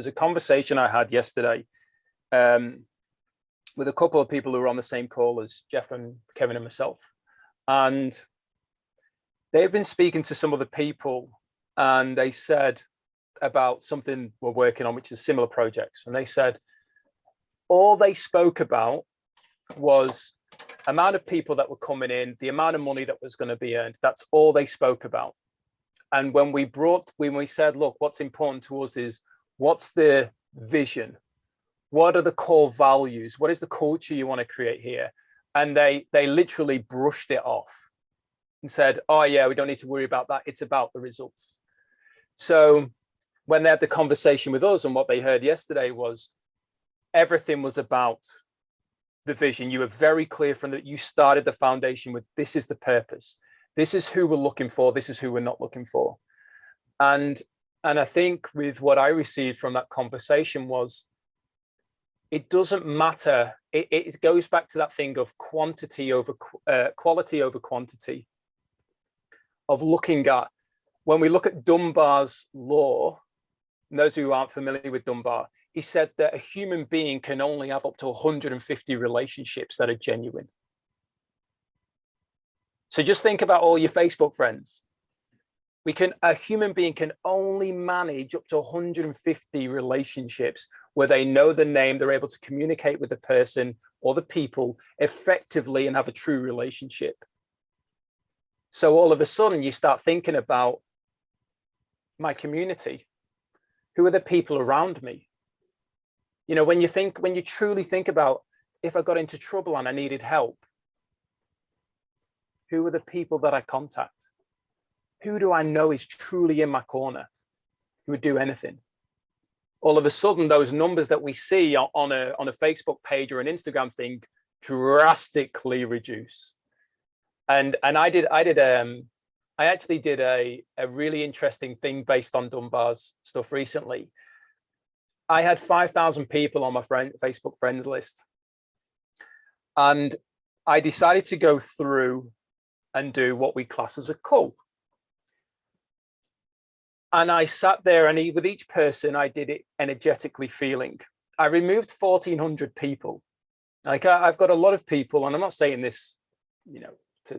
There's a conversation I had yesterday with a couple of people who were on the same call as Jeff and Kevin and myself. And they've been speaking to some other people, and they said about something we're working on, which is similar projects. And they said all they spoke about was amount of people that were coming in, the amount of money that was going to be earned. That's all they spoke about. And when we said, look, what's important to us is what's the vision? What are the core values? What is the culture you want to create here? And they literally brushed it off and said, oh yeah, we don't need to worry about that. It's about the results. So when they had the conversation with us, and what they heard yesterday was everything was about the vision. You were very clear from that. You started the foundation with, this is the purpose. This is who we're looking for. This is who we're not looking for. And I think with what I received from that conversation was, it doesn't matter. It goes back to that thing of quality over quantity, of looking at, when we look at Dunbar's law, and those who aren't familiar with Dunbar, he said that a human being can only have up to 150 relationships that are genuine. So just think about all your Facebook friends. A human being can only manage up to 150 relationships where they know the name, they're able to communicate with the person or the people effectively and have a true relationship. So all of a sudden you start thinking about my community. Who are the people around me? You know, when you truly think about, if I got into trouble and I needed help, who are the people that I contact? Who do I know is truly in my corner, who would do anything? All of a sudden, those numbers that we see on a Facebook page or an Instagram thing drastically reduce. And I actually did a really interesting thing based on Dunbar's stuff recently. I had 5,000 people on my Facebook friends list. And I decided to go through and do what we class as a cull. And I sat there, and with each person, I did it energetically feeling. I removed 1,400 people. Like I've got a lot of people, and I'm not saying this, you know,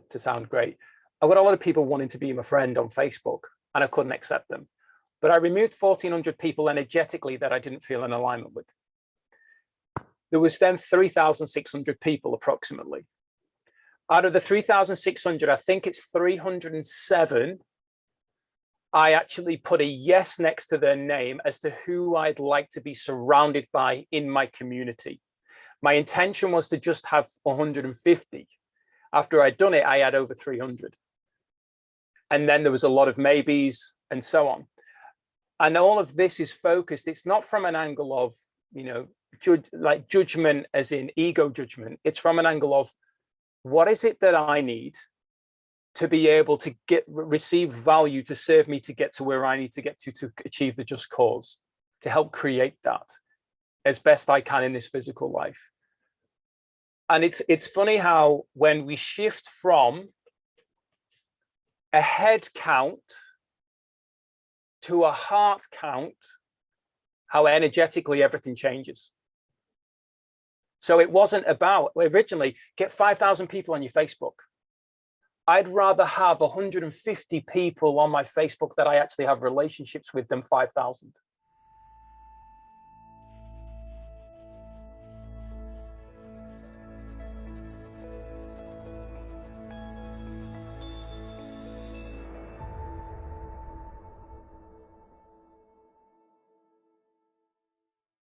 to sound great. I've got a lot of people wanting to be my friend on Facebook, and I couldn't accept them. But I removed 1,400 people energetically that I didn't feel in alignment with. There was then 3,600 people approximately. Out of the 3,600, I think it's 307, I actually put a yes next to their name as to who I'd like to be surrounded by in my community. My intention was to just have 150. After I'd done it, I had over 300. And then there was a lot of maybes and so on. And all of this is focused. It's not from an angle of, you know, judgment as in ego judgment. It's from an angle of, what is it that I need to be able to receive value to serve me to get to where I need to get to achieve the just cause, to help create that as best I can in this physical life. And it's funny how when we shift from a head count to a heart count, how energetically everything changes. So it wasn't about, originally, get 5,000 people on your Facebook. I'd rather have 150 people on my Facebook that I actually have relationships with than 5,000.